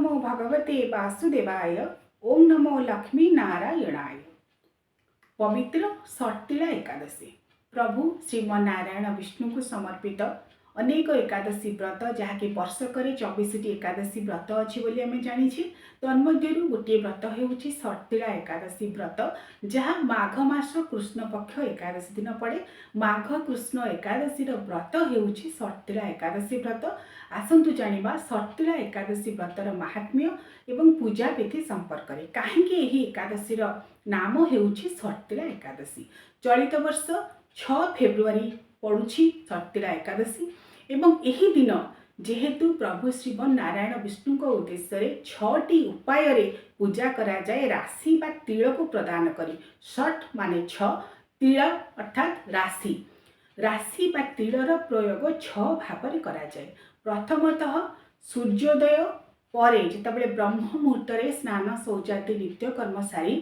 नमो भगवते वासुदेवाय। ओम नमो लक्ष्मी नारायणाय। पवित्र सट्टिला एकादशी प्रभु श्रीमनारायण विष्णु को समर्पित अनेक एकादशी व्रत जहाँकि वर्षकर 24टी एकादशी व्रत अच्छी बोली आम जानी। तन्मध्य गोटे व्रत होउछि सट्टिला एकादशी व्रत जहाँ माघ मास कृष्ण पक्ष एकादशी दिन पड़े। माघ कृष्ण एकादशी व्रत होउछि सट्टिला एकादशी व्रत। आसंतु जानिबा सट्टिला एकादशी व्रतर महात्म्य एवं पूजा विधि संपर्क में। कहीं एकादशी नाम होउछि सट्टिला एकादशी। चलित वर्ष 6 फेब्रुआरी पड़ुछि सट्टिला एकादशी एवं एही दिन जेहेतु प्रभु श्रीमन नारायण विष्णु को उद्देश्य 6टी उपाय रे पूजा करा जाए। राशि बा तिल को प्रदान करी सट माने 6 तिल अर्थात राशि राशि बा तिलर प्रयोग 6 भाव में करा जाए। प्रथमतः सूर्योदय पर जितेबाला ब्रह्म मुहूर्त स्नान शौचादि नित्य कर्म सारी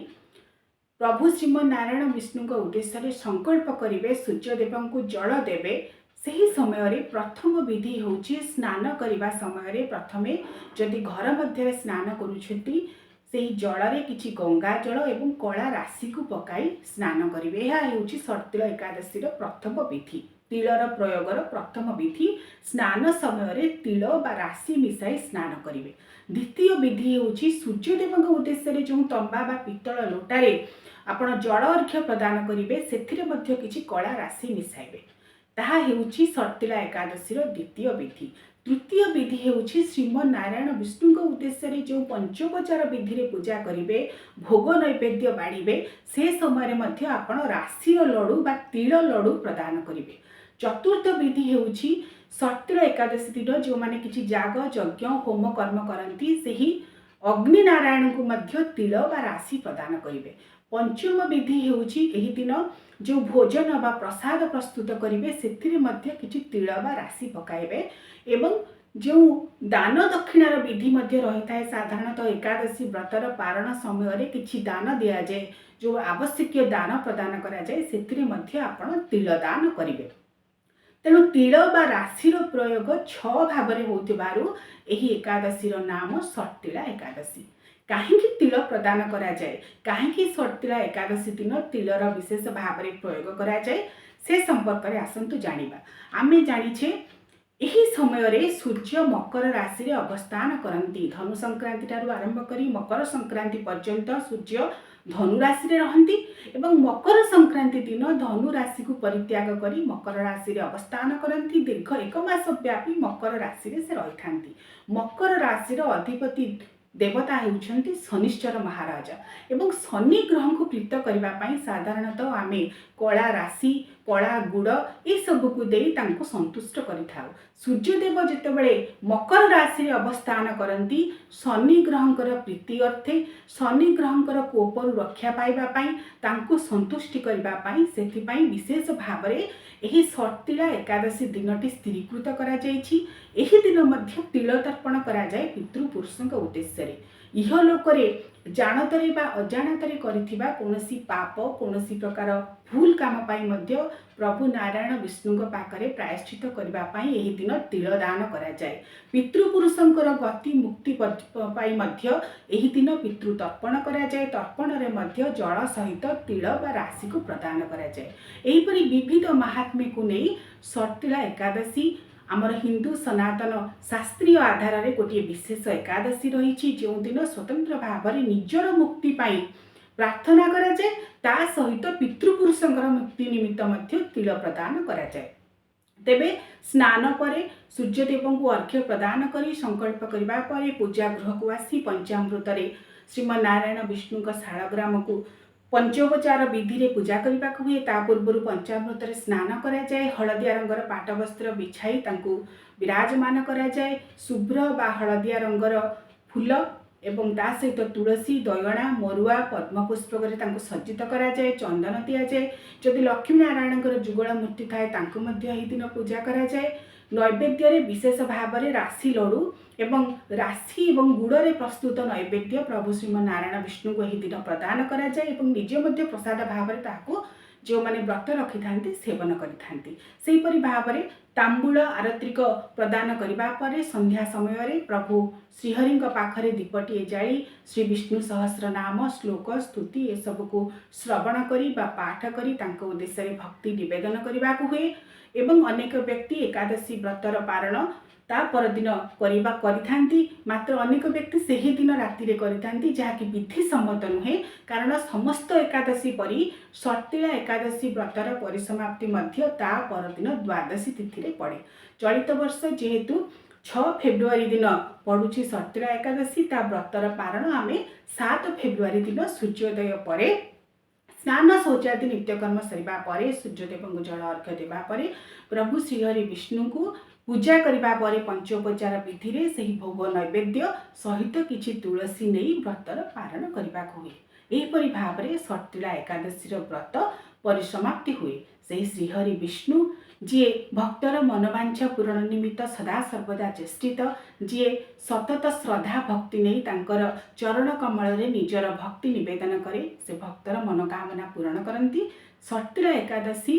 प्रभु श्रीमन नारायण विष्णु को उद्देश्य संकल्प करेंगे सूर्यदेव को जल देवे। सही समय प्रथम विधि होची स्नान करने समय प्रथमे जदि घर मध्य स्नान करुछंती से जल रे किछि गंगा जल एवं कला राशि को पकाई स्नान करेंगे। यह होची सट्टिला एकादशी प्रथम विधि। तिलर प्रयोगर प्रथम विधि स्नान समय तिल बा राशि मिसाई स्नान करेंगे। द्वितीय विधि होची सूर्यदेव उद्देश्य जो तंबा बा पितल लोटारे आपण जल अर्घ्य प्रदान करेंगे से किछि कला राशि मिसाइबे। ताहा हेउछि सट्टिला एकादशी द्वितीय विधि। तृतीय विधि हेउछि श्रीमन नारायण विष्णु को उद्देश्य जो पंचोपचार विधि रे पूजा करेंगे भोग नैवेद्य बाढ़े से समय मध्य आपण राशि लड्डू बा तिल लड्डू प्रदान करेंगे। चतुर्थ विधि हेउछि सट्टिला एकादशी दिन जो माने किछि जाग यज्ञ होम कर्म करती से अग्नि नारायण को मध्य तिल बा राशि प्रदान करेंगे। पंचम विधि हेउछि एही दिन जो भोजन बा प्रसाद प्रस्तुत करेंगे से किछि तिल बा राशि पकाइबे एवं जो दान दक्षिणार विधि मध्य रही था। साधारणतः एकादशी व्रतर पारण समय किछि दान दिया जाए जो आवश्यक दान प्रदान करा जाए से मध्य आपण तिल दान करेंगे। तेणु तिल बा राशि प्रयोग 6 भाव में होतिबारु एही एकादशी नाम सट्टिला एकादशी। कहीं तिल प्रदान करा जाए कहीं सट्टिला एकादशी दिन तिलर विशेष भाव में प्रयोग करा जाए से संपर्क में आसंतु जानिबा। आमे जानिछे एही समय रे सूर्य मकर राशि रे अवस्थान करती। धनु संक्रांति ठारू आरंभ करी मकर संक्रांति पर्यंत सूर्य धनु राशि रे रहंती एवं मकर संक्रांति दिन धनु राशि को परित्याग करी मकर राशि रे अवस्थान करती। दीर्घ 1 मास व्यापी मकर राशि रे से रही थांती। मकर राशि रो अधिपति देवता होउछंती शनिश्चर महाराज एवं शनि ग्रह को प्रीत करने साधारणतः आम कला राशि कला गुड़ ये सब को दे तांको संतुष्ट करिथाउ। सूर्यदेव जितेबाला मकर राशि अवस्थान करती शनि ग्रहंकर प्रीति अर्थे शनि ग्रहंकर कोपरु रक्षा पाइबापी तांको संतुष्टि करने से विशेष भाव में यही सट्टिला एकादशी दिनटी स्थिरीकृत करा जायछि। एही दिन मध्य तिल तर्पण करा जाए पितृपुरुषों उद्देश्य। इहलोकरे जानतरे बा अजाणतरे करिथिबा कोनोसी पाप कोनोसी प्रकार भूल काम पाई मध्य प्रभु नारायण विष्णु पाखरे प्रायश्चित करबा पाई एही दिन तिल दान करा जाए। पितृपुरुषंकर गति मुक्ति पाई मध्य एही दिन पितृ तर्पण करा जाए। तर्पण रे मध्य जल सहित तिल बा राशि को प्रदान करा जाए। एहीपरि विविध महात्म्य को नहीं सट्टिला एकादशी आमर हिंदू सनातन शास्त्रीय आधार रे गोटे विशेष एकादशी रही जो दिन स्वतंत्र भाव में निजर मुक्ति पाई प्रार्थना करा जाए। ता सहित पितृपुरुषंकर मुक्ति निमित्त मध्य तिल प्रदान करा जाए। तेबे स्नान पर सूर्यदेव को अर्घ्य प्रदान करी संकल्प करबा परे पूजा गृह को आसी पंचामृत रे श्रीमन नारायण विष्णु का शालग्राम को पंचोपचार विधि रे पूजा करने हुए। ता पूर्व पंचामृत रे स्नान करा जाए। हलदिया रंगर पाट वस्त्र बिछाई तांको विराजमान करा जाए। शुभ्र बा हलदिया रंगर फूल एवं ता सहित तुलसी दयणा मरुआ पद्मपुष्प सज्जित करा जाए। चंदन दिया जाए। जदि लक्ष्मी नारायण जुगल मूर्ति थाए तांको मध्य एही दिन पूजा करा जाए। नैवेद्य रे विशेष भाव में राशि लड्डू एवं राशि एवं गुड़ रे प्रस्तुत नैवेद्य प्रभु श्रीमन नारायण विष्णु को यही दिन प्रदान करा जाए एवं निजे मध्य प्रसाद भाव में ताको जो मैंने व्रत रखि था सेवन करि सेहीपरि भाव में तांबूल आरत्रिक प्रदान करने पर संध्या समय प्रभु श्रीहरि पाखरे दीपटे जाली श्री विष्णु सहस्र नाम श्लोक स्तुति ये सबको श्रवण करी बा पाठ करी तांको उद्देश्य भक्ति निवेदन करने को हुए एवं अनेक व्यक्ति एकादशी व्रतर पारण ता परदिन करिथांती मात्र अनेक व्यक्ति सही दिन राति करिथांती जहाँकि विधि सम्मत नुहे कारण समस्त एकादशी परी सटिला एकादशी व्रतर परिसमाप्ति मध्य ता परदिन द्वादशी तिथि रे पड़े। चलित वर्ष जेहेतु 6 फेब्रुआरी दिन पड़ुछि सटिला एकादशी ता व्रतर पारण आमे 7 फेब्रुआरी दिन सूर्योदय परे स्नान शौचादि नित्यकर्म सरिबा परे सूर्यदेव को जल अर्घ्य देबा परे प्रभु श्रीहरि विष्णु को पूजा करबा परे पंचोपचार विधि रे सही भोग नैवेद्य सहित किछि तुलसी नहीं व्रतर पारण करबा हुए। एहीपरि भाव में सटिला एकादशी व्रत परिसमाप्ति हुए। सही श्रीहरि विष्णु जी भक्तर मनोवांछा पूरण निमित्त सदा सर्वदा चेष्टित जी सतत श्रद्धा भक्ति नहीं तांकर चरण कमल रे निजर भक्ति निवेदन करे से भक्तर मनोकामना पूरण करती। सटिला एकादशी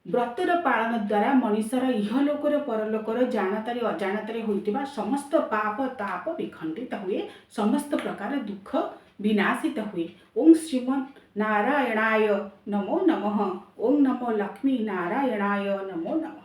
व्रतर पालन द्वारा मनुष्यर इहलोकर परलोकर जानतारे अजाणतारे होइतिबा समस्त पाप ताप विखंडित हुए समस्त प्रकार दुख विनाशित हुए। ओं श्रीमन नारायणाय नमो नमः। ओं नमो लक्ष्मी नारायणाय नमो नमः।